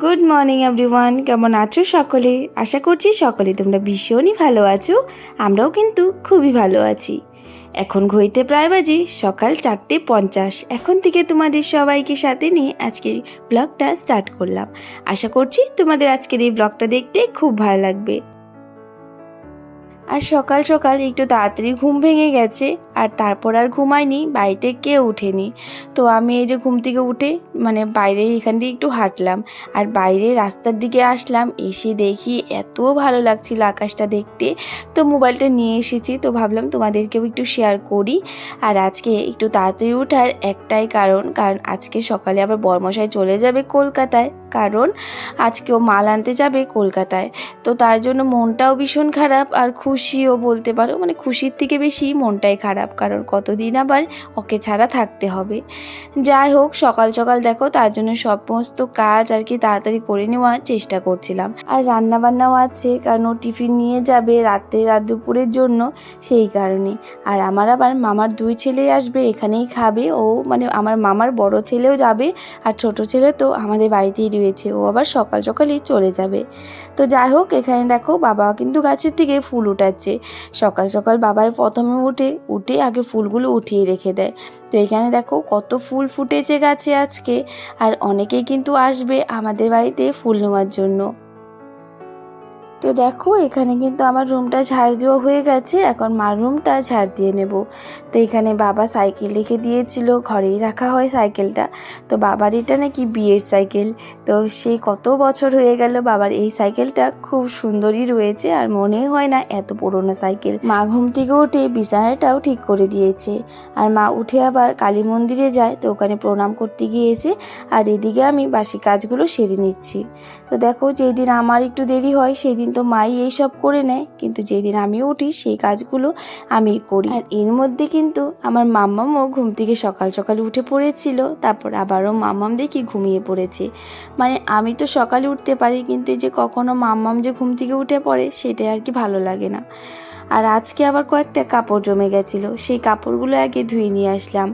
Good morning everyone, কেমন আছো সকলে? আশা করছি সকলে তোমরা ভীষণই ভালো আছো। আমরাও কিন্তু খুবই ভালো আছি। এখন ঘড়িতে প্রায় বাজে সকাল 4:50। এখন থেকে তোমাদের সবাইকে সাথে নিয়ে আজকের ব্লগটা স্টার্ট করলাম। আশা করছি তোমাদের আজকের এই ব্লগটা দেখতে খুব ভালো লাগবে। আর সকাল সকাল একটু তাড়াতাড়ি ঘুম ভেঙে গেছে, আর তারপর আর ঘুমায়নি, বাড়িতে কেউ ওঠেনি। তো আমি এই যে ঘুম থেকে উঠে বাইরে এখান দিয়ে একটু হাঁটলাম, আর বাইরে রাস্তার দিকে আসলাম। এসে দেখি এত ভালো লাগছিল আকাশটা দেখতে, তো মোবাইলটা নিয়ে এসেছি। তো ভাবলাম তোমাদেরকেও একটু শেয়ার করি। আর আজকে একটু তাড়াতাড়ি ওঠার একটাই কারণ আজকে সকালে আবার বরমশাই চলে যাবে কলকাতায়, কারণ আজকেও মাল আনতে যাবে কলকাতায়। তো তার জন্য মনটাও ভীষণ খারাপ, আর খুশিও বলতে পারো, খুশির থেকে বেশি মনটাই খারাপ, কারণ কতদিন আবার ওকে ছাড়া থাকতে হবে। যাই হোক, সকাল সকাল দেখো তার জন্য সমস্ত কাজ আর কি তাড়াতাড়ি করে নেওয়ার চেষ্টা করছিলাম। আর রান্না বান্নাও আছে, কারণ ও টিফিন নিয়ে যাবে রাত্রে আর দুপুরের জন্য, সেই কারণে। আর আমার আবার মামার 2 ছেলে আসবে, এখানেই খাবে। ও আমার মামার বড় ছেলেও যাবে, আর ছোট ছেলে তো আমাদের বাড়িতেই রয়েছে, ও আবার সকাল সকালই চলে যাবে। তো যাই হোক, এখানে দেখো বাবা কিন্তু গাছের থেকে ফুল উঠাচ্ছে। সকাল সকাল বাবাই প্রথমে উঠে আগে ফুলগুলো উঠিয়ে রেখে দেয়। তো এখানে দেখো কত ফুল ফুটেছে গাছে আজকে, আর অনেকেই কিন্তু আসবে আমাদের বাড়িতে ফুল নেওয়ার জন্য। তো দেখো এখানে কিন্তু আমার রুমটা ঝাড় দেওয়া হয়ে গেছে, এখন মার রুমটা ঝাড় দিয়ে নেব। তো এখানে বাবা সাইকেল রেখে দিয়েছিল, ঘরেই রাখা হয় সাইকেলটা। তো বাবার এটা নাকি বিয়ের সাইকেল। তো সেই কত বছর হয়ে গেল, বাবার এই সাইকেলটা খুব সুন্দরই রয়েছে, আর মনে হয় না এত পুরনো সাইকেল। মা ঘুম থেকে উঠে বিছানাটাও ঠিক করে দিয়েছে, আর মা উঠে আবার কালী মন্দিরে যায়, তো ওখানে প্রণাম করতে গিয়েছে। আর এদিকে আমি বাসি কাজগুলো সেরে নিচ্ছি। তো দেখো, যেই দিন আমার একটু দেরি হয় সেই দিন তো মাই এইসব করে নেয়, কিন্তু যেই দিন আমি উঠি সেই কাজগুলো আমি করি। আর এর মধ্যে কিন্তু আমার মাম্মামও ঘুম থেকে সকাল সকাল উঠে পড়েছিল, তারপর আবারও মাম্মাম দেখি ঘুমিয়ে পড়েছে। আমি তো সকালে উঠতে পারি, কিন্তু এই যে কখনো মাম্মাম যে ঘুম থেকে উঠে পড়ে সেটাই আর কি ভালো লাগে না। আর আজকে আবার কয়েকটা কাপড় জমে গেছিলো, সেই কাপড়গুলো আগে ধুয়ে নিয়ে আসলাম।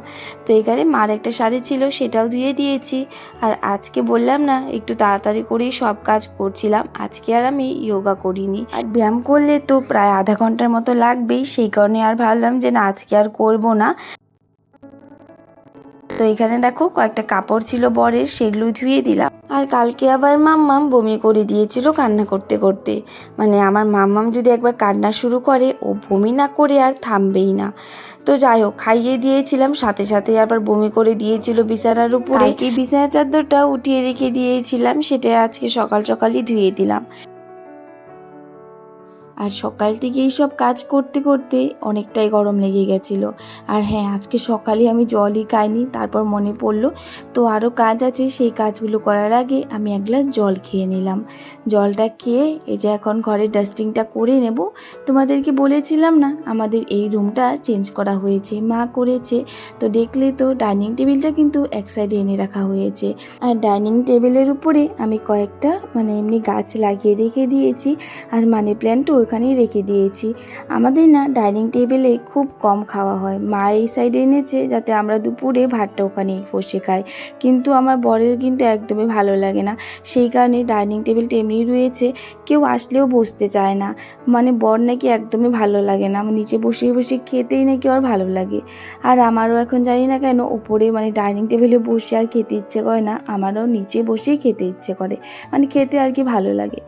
তো এখানে মার একটা শাড়ি ছিল, সেটাও ধুয়ে দিয়েছি। আর আজকে বললাম না একটু তাড়াতাড়ি করেই সব কাজ করছিলাম, আজকে আর আমি যোগা করিনি। আর ব্যায়াম করলে তো প্রায় আধা ঘন্টার মতো লাগবেই, সেই কারণে আর ভাবলাম যে না, আজকে আর করবো না। তো এখানে দেখো কয়েকটা কাপড় ছিল বরের, সেগুলো ধুয়ে দিলাম। আর কালকে আবার মাম্মাম বমি করে দিয়েছিল কান্না করতে করতে। আমার মাম্মাম যদি একবার কান্না শুরু করে, ও বমি না করে আর থামবেই না। তো যাই হোক, খাইয়ে দিয়েছিলাম, সাথে সাথে আবার বমি করে দিয়েছিল বিছানার উপরে। কালকে বিছানার চাদরটা উঠিয়ে রেখে দিয়েছিলাম, সেটা আজকে সকাল সকালই ধুয়ে দিলাম। আর সকাল থেকে এইসব কাজ করতে করতে অনেকটাই গরম লেগে গেছিলো। আর হ্যাঁ, আজকে সকালে আমি জলই খাইনি, তারপর মনে পড়লো তো আরও কাজ আছে, সেই কাজগুলো করার আগে আমি এক গ্লাস জল খেয়ে নিলাম। জলটা খেয়ে এই যে এখন ঘরের ডাস্টিংটা করে নেব। তোমাদেরকে বলেছিলাম না আমাদের এই রুমটা চেঞ্জ করা হয়েছে, মা করেছে। তো দেখলে তো ডাইনিং টেবিলটা কিন্তু এক সাইডে এনে রাখা হয়েছে, আর ডাইনিং টেবিলের উপরে আমি কয়েকটা এমনি গাছ লাগিয়ে রেখে দিয়েছি, আর মানি প্ল্যান্টও ওখানেই রেখে দিয়েছি। আমাদের না ডাইনিং টেবিলে খুব কম খাওয়া হয়, মা এই সাইডে এনেছে যাতে আমরা দুপুরে ভাতটা ওখানেই বসে খাই, কিন্তু আমার বরের কিন্তু একদমই ভালো লাগে না, সেই কারণে ডাইনিং টেবিলটা এমনি রয়েছে। কেউ আসলেও বসতে চায় না, বর নাকি একদমই ভালো লাগে না, নিচে বসে বসে খেতেই নাকি ওর ভালো লাগে। আর আমারও এখন জানি না কেন ওপরে ডাইনিং টেবিলে বসে আর খেতে ইচ্ছে করে না, আমারও নিচে বসেই খেতে ইচ্ছে করে, খেতে আর কি ভালো লাগে।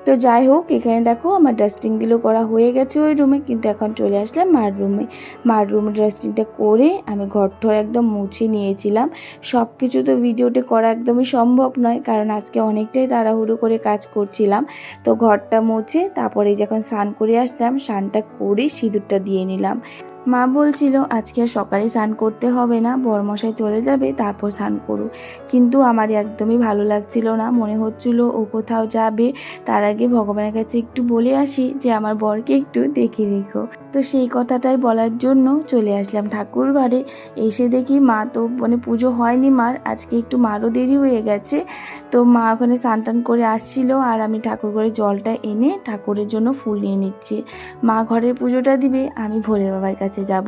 তো যাই হোক, এখানে দেখো আমার ডাস্টিংগুলো করা হয়ে গেছে ওই রুমে, কিন্তু এখন চলে আসলাম মার রুমে ডাস্টিংটা করে আমি ঘরঠর একদম মুছে নিয়েছিলাম। সব কিছু তো ভিডিওতে করা একদমই সম্ভব নয়, কারণ আজকে অনেকটাই তাড়াহুড়ো করে কাজ করছিলাম। তো ঘরটা মুছে তারপরে যখন স্নান করে আসলাম, স্নানটা করে সিঁদুরটা দিয়ে নিলাম। মা বলছিল আজকে আর সকালে স্নান করতে হবে না, বরমশাই চলে যাবে তারপর স্নান করো, কিন্তু আমার একদমই ভালো লাগছিল না, মনে হচ্ছিল ও কোথাও যাবে, তার আগে ভগবানের কাছে একটু বলে আসি যে আমার বরকে একটু দেখে রেখো। তো সেই কথাটাই বলার জন্য চলে আসলাম ঠাকুর ঘরে। এসে দেখি মা তো পুজো হয়নি মার, আজকে একটু মারও দেরি হয়ে গেছে। তো মা ওখানে স্নান টান করে আসছিল, আর আমি ঠাকুর ঘরে জলটা এনে ঠাকুরের জন্য ফুল নিয়ে নিচ্ছি। মা ঘরের পুজোটা দিবে, আমি ভোলে বাবার কাছে কাছে যাব।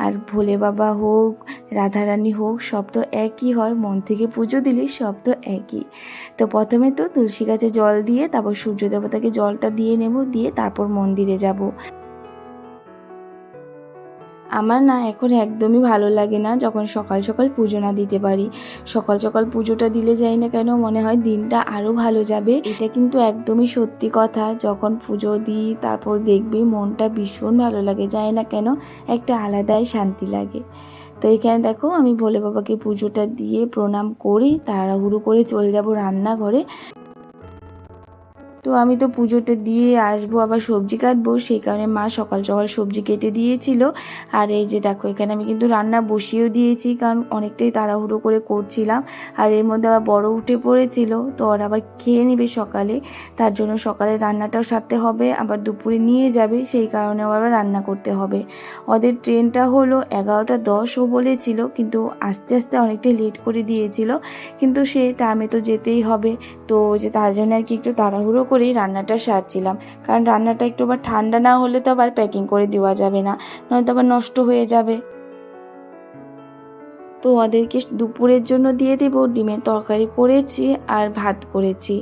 আর ভোলে বাবা হোক, রাধারানী হোক, সব তো একই হয়, মন থেকে পুজো দিলে সব তো একই। তো প্রথমে তো তুলসী গাছে জল দিয়ে তারপর সূর্য দেবতাকে জলটা দিয়ে নেব, দিয়ে তারপর মন্দিরে যাব। আমার না এখন একদমই ভালো লাগে না যখন সকাল সকাল পুজো না দিতে পারি। সকাল সকাল পুজোটা দিলে যাই না কেন মনে হয় দিনটা আরও ভালো যাবে। এটা কিন্তু একদমই সত্যি কথা। যখন পুজো দিই তারপর দেখবি মনটা ভীষণ ভালো লাগে, যায় না কেন একটা আলাদাই শান্তি লাগে। তো এখানে দেখো আমি ভোলে বাবাকে পুজোটা দিয়ে প্রণাম করি তাড়াহুড়ো করে চলে যাব রান্নাঘরে। তো আমি তো পুজোটা দিয়ে আসবো, আবার সবজি কাটবো, সেই কারণে মা সকাল সকাল সবজি কেটে দিয়েছিল। আর এই যে দেখো এখানে আমি কিন্তু রান্না বসিয়েও দিয়েছি, কারণ অনেকটাই তাড়াহুড়ো করে করছিলাম। আর এর মধ্যে আবার বড় উঠে পড়েছিল, তো ওরা আবার খেয়ে নেবে সকালে, তার জন্য সকালে রান্নাটাও সারতে হবে, আবার দুপুরে নিয়ে যাবে, সেই কারণে আবার রান্না করতে হবে। ওদের ট্রেনটা হলো 11:10 ও বলেছিল, কিন্তু আস্তে আস্তে অনেকটাই লেট করে দিয়েছিল, কিন্তু সে টাইমে তো যেতেই হবে। তো যে তার জন্য আর কি একটু তাড়াহুড়ো করেই রান্নাটা সারছিলাম, কারণ রান্নাটা একটু আবার ঠান্ডা না হলে তো আবার প্যাকিং করে দেওয়া যাবে না, নয়তো আবার নষ্ট হয়ে যাবে। তো ওদেরকে দুপুরের জন্য দিয়ে দেবো, ডিমের তরকারি করেছি আর ভাত করেছি,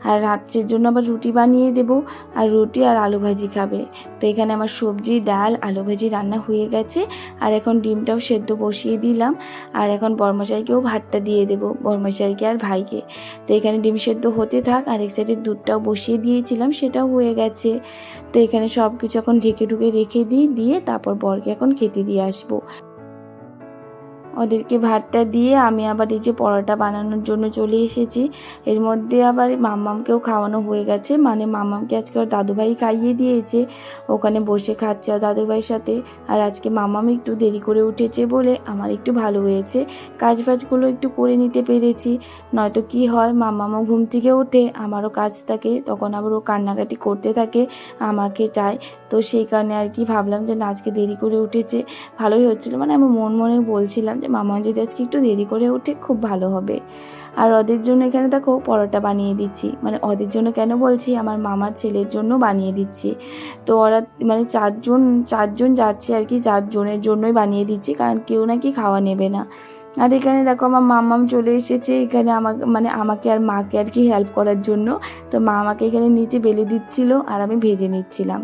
আর রাত্রের জন্য আবার রুটি বানিয়ে দেবো, আর রুটি আর আলু ভাজি খাবে। তো এখানে আমার সবজি, ডাল, আলু ভাজি রান্না হয়ে গেছে, আর এখন ডিমটাও সেদ্ধ বসিয়ে দিলাম। আর এখন বরমশাইকেও ভাতটা দিয়ে দেবো, বরমশাইকে আর ভাইকে। তো এখানে ডিম সেদ্ধ হতে থাক, আর এক সাইডে দুধটাও বসিয়ে দিয়েছিলাম, সেটাও হয়ে গেছে। তো এখানে সব কিছু এখন ঢেকে ঢুকে রেখে দিয়ে তারপর বরকে এখন খেতে দিয়ে আসবো। ওদেরকে ভাতটা দিয়ে আমি আবার এই যে পরোটা বানানোর জন্য চলে এসেছি। এর মধ্যে আবার মাম্মামকেও খাওয়ানো হয়ে গেছে, মানে মাম্মামকে আজকে ওর দাদুভাই খাইয়ে দিয়েছে, ওখানে বসে খাচ্ছে দাদুভাইয়ের সাথে। আর আজকে মাম্মাম একটু দেরি করে উঠেছে বলে আমার একটু ভালো হয়েছে, কাজ বাজগুলো একটু করে নিতে পেরেছি। নয়তো কি হয়, মাম্মামও ঘুম থেকে ওঠে, আমারও কাজ থাকে, তখন আবার ও কান্নাকাটি করতে থাকে, আমাকে চায়। তো সেই কারণে আর কি ভাবলাম যে না, আজকে দেরি করে উঠেছে ভালোই হচ্ছিলো, মানে আমি মন মনে বলছিলাম যে মামা যদি আজকে একটু দেরি করে ওঠে খুব ভালো হবে। আর ওদের জন্য এখানে দেখো পরোটা বানিয়ে দিচ্ছি, মানে ওদের জন্য কেন বলছি, আমার মামার ছেলের জন্য বানিয়ে দিচ্ছি। তো ওরা মানে চারজন যাচ্ছে আর কি, 4 জনের জন্যই বানিয়ে দিচ্ছি, কারণ কেউ নাকি খাওয়া নেবে না। আর এখানে দেখো আমার মাম্মাম চলে এসেছে এখানে আমাকে আর মাকে আর কি হেল্প করার জন্য। তো মা আমাকে এখানে নিচে বেলে দিচ্ছিল আর আমি ভেজে নিচ্ছিলাম।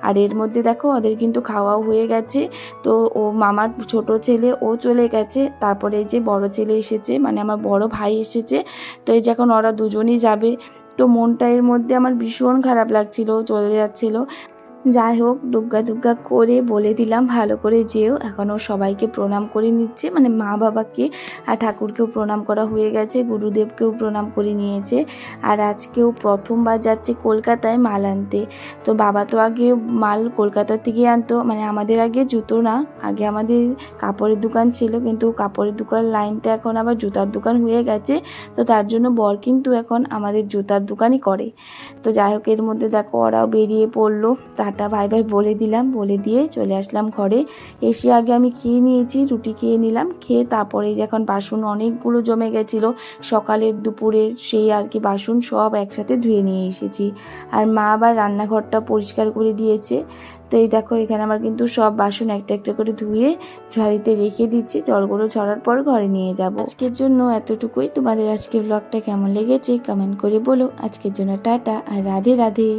আর এর মধ্যে দেখো ওদের কিন্তু খাওয়াও হয়ে গেছে। তো ও মামার ছোট ছেলে ও চলে গেছে, তারপরে এই যে বড় ছেলে এসেছে, মানে আমার বড় ভাই এসেছে। তো এই যখন ওরা দুজনই যাবে, তো মনটা এর মধ্যে আমার ভীষণ খারাপ লাগছিল, চলে যাচ্ছিল। যাই হোক, দুগ্গা দুগ্গা করে বলে দিলাম ভালো করে যেও। এখনও সবাইকে প্রণাম করে নিচ্ছে, মানে মা বাবাকে, আর ঠাকুরকেও প্রণাম করা হয়ে গেছে, গুরুদেবকেও প্রণাম করে নিয়েছে। আর আজকেও প্রথমবার যাচ্ছে কলকাতায় মাল আনতে। তো বাবা তো আগে মাল কলকাতা থেকে আনতো, মানে আমাদের আগে জুতো না, আগে আমাদের কাপড়ের দোকান ছিল, কিন্তু কাপড়ের দোকান লাইনটা এখন আবার জুতার দোকান হয়ে গেছে। তো তার জন্য বর কিন্তু এখন আমাদের জুতার দোকানই করে। তো যাই হোক, এর মধ্যে দেখো ওরাও বেরিয়ে পড়লো, টাটা বাই বাই বলে দিলাম, বলে দিয়ে চলে আসলাম ঘরে। এসে আগে আমি খেয়ে নিয়েছি, রুটি খেয়ে নিলাম, খেয়ে তারপরে যখন বাসন অনেকগুলো জমে গেছিলো সকালের দুপুরের, সেই আর কি বাসন সব একসাথে ধুয়ে নিয়ে এসেছি। আর মা আবার রান্নাঘরটা পরিষ্কার করে দিয়েছে। তো এই দেখো এখানে আমার কিন্তু সব বাসন একটা একটা করে ধুয়ে ঝাড়িতে রেখে দিচ্ছি, জলগুলো ঝরার পর ঘরে নিয়ে যাব। আজকের জন্য এতটুকুই। তোমাদের আজকে ব্লগটা কেমন লেগেছে কমেন্ট করে বলো। আজকের জন্য টাটা আর রাধে রাধে।